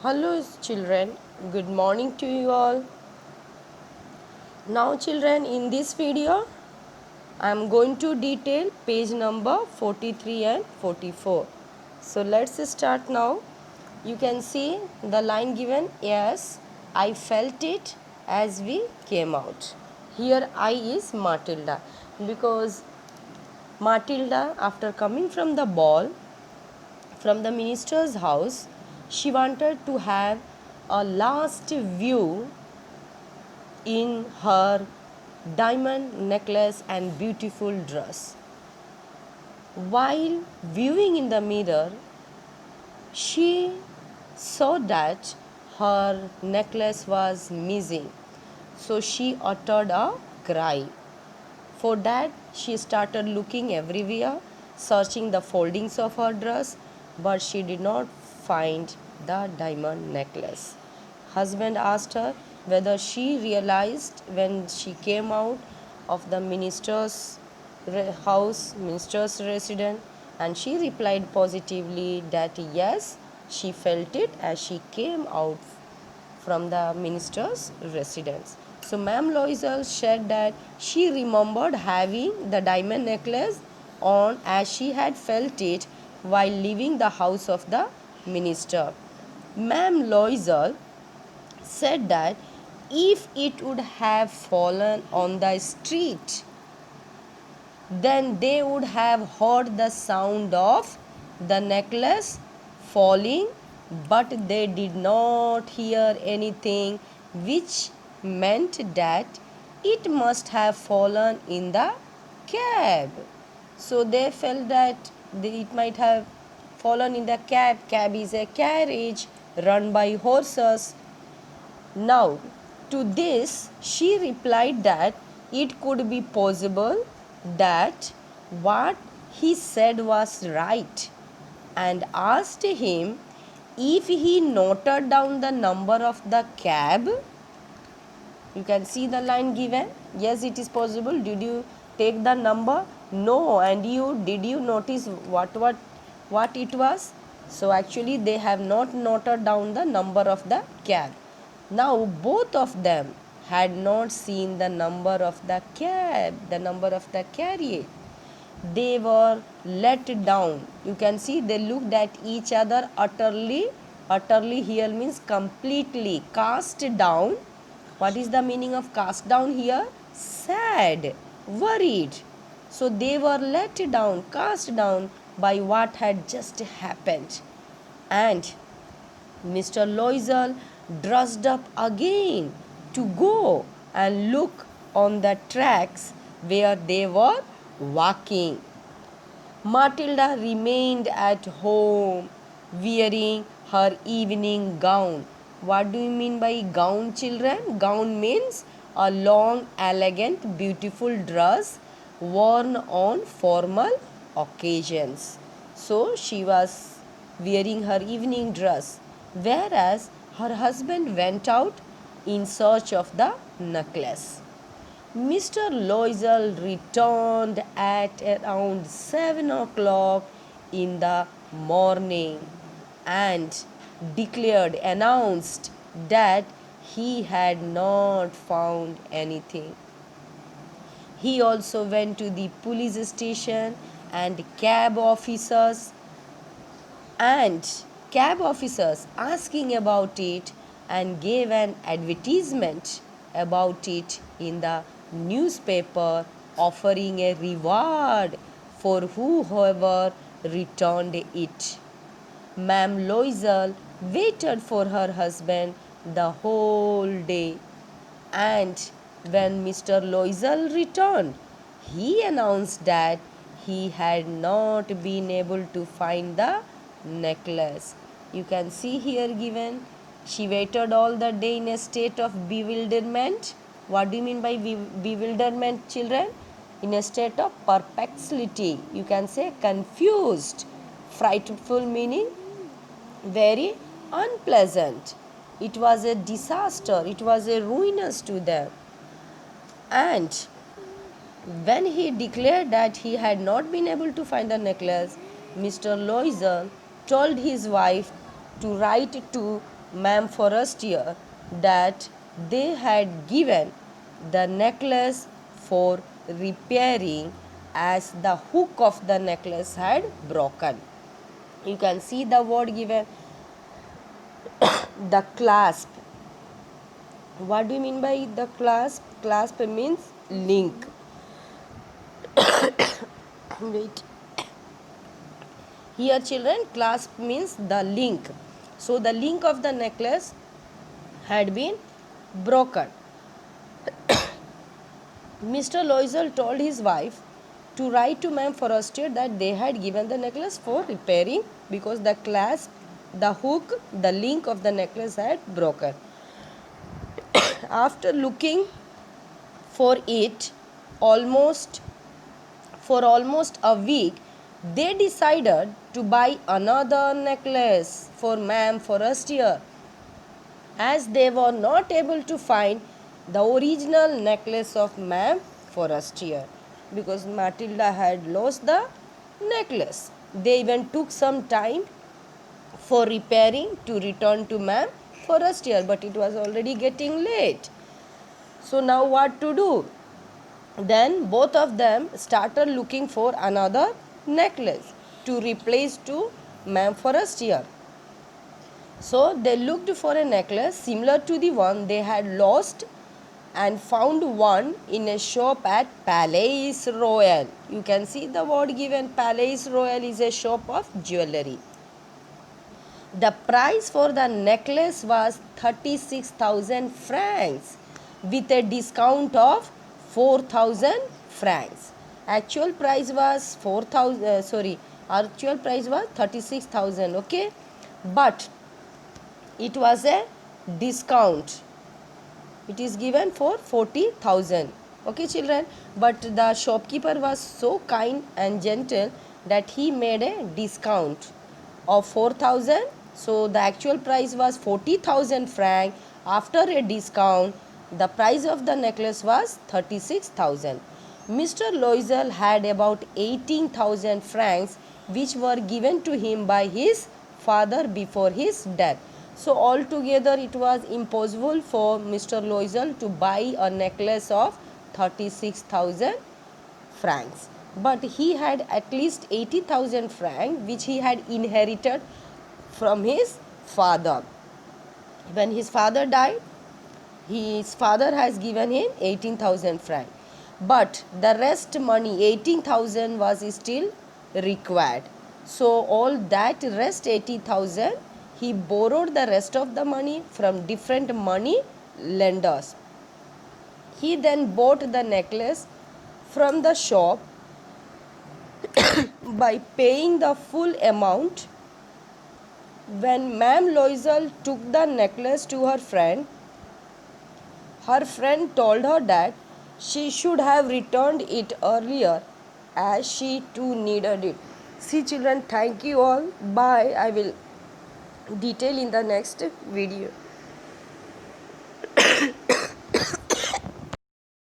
Hello children, good morning to you all. Now children, in this video I am going to detail page number 43 and 44. So let's start now. You can see the line given, yes, I felt it as we came out. Here I is Matilda, because Matilda, after coming from the ball, from the minister's house, she wanted to have a last view in her diamond necklace and beautiful dress. While viewing in the mirror, she saw that her necklace was missing. So she uttered a cry. For that, she started looking everywhere, searching the foldings of her dress, but she did not find the diamond necklace. Husband asked her whether she realized when she came out of the minister's house, minister's residence, and she replied positively that yes, she felt it as she came out from the minister's residence. So Ma'am Loisel said that she remembered having the diamond necklace on as she had felt it while leaving the house of the minister. Ma'am Loisel said that if it would have fallen on the street, then they would have heard the sound of the necklace falling, but they did not hear anything, which meant that it must have fallen in the cab. So they felt that it might have fallen in the cab. Cab is a carriage run by horses. Now, to this, she replied that it could be possible that what he said was right, and asked him if he noted down the number of the cab. You can see the line given. Yes, it is possible. Did you take the number? No. And you did you notice what it was? So actually they have not noted down the number of the cab. Now both of them had not seen the number of the cab, the number of the carriage. They were let down. You can see they looked at each other utterly. Utterly here means completely cast down. What is the meaning of cast down here? Sad, worried. So they were let down, cast down by what had just happened. And Mr. Loisel dressed up again to go and look on the tracks where they were walking. Matilda remained at home wearing her evening gown. What do you mean by gown, children? Gown means a long, elegant, beautiful dress worn on formal occasions. So she was wearing her evening dress, whereas her husband went out in search of the necklace. Mr. Loisel returned at around 7 o'clock in the morning and announced that he had not found anything. He also went to the police station and cab officers asking about it, and gave an advertisement about it in the newspaper, offering a reward for whoever returned it. Ma'am Loisel waited for her husband the whole day, and when Mr. Loisel returned, he announced that he had not been able to find the necklace. You can see here given, she waited all the day in a state of bewilderment. What do you mean by bewilderment, children? In a state of perplexity. You can say confused. Frightful meaning very unpleasant. It was a disaster. It was a ruinous to them. And when he declared that he had not been able to find the necklace, Mr. Loisel told his wife to write to Ma'am Forestier that they had given the necklace for repairing as the hook of the necklace had broken. You can see the word given, the clasp. What do you mean by the clasp? Clasp means link. Wait. Here children, clasp means the link. So the link of the necklace had been broken. Mr. Loisel told his wife to write to Ma'am Forestier that they had given the necklace for repairing because the clasp, the hook, the link of the necklace had broken. After looking for it almost a week, they decided to buy another necklace for Ma'am Forestier, as they were not able to find the original necklace of Ma'am Forestier because Matilda had lost the necklace. They even took some time for repairing to return to Ma'am Forestier, but it was already getting late. So now what to do? Then both of them started looking for another necklace to replace to Ma'am Forestier. So they looked for a necklace similar to the one they had lost and found one in a shop at Palais Royal. You can see the word given, Palais Royal is a shop of jewellery. The price for the necklace was 36,000 francs with a discount of 4,000 francs. Actual price was 36,000, okay? But it was a discount. It is given for 40,000. Okay children, but the shopkeeper was so kind and gentle that he made a discount of 4,000. So the actual price was 40,000 franc. After a discount, the price of the necklace was 36,000. Mr. Loisel had about 18,000 francs which were given to him by his father before his death. So altogether it was impossible for Mr. Loisel to buy a necklace of 36,000 francs. But he had at least 80,000 francs which he had inherited from his father. When his father died, his father has given him 18,000 francs. But the rest money, 18,000 was still required. So all that rest 80,000, he borrowed the rest of the money from different money lenders. He then bought the necklace from the shop by paying the full amount. When Ma'am Loisel took the necklace to her friend told her that she should have returned it earlier as she too needed it. See children, thank you all. Bye. I will detail in the next video.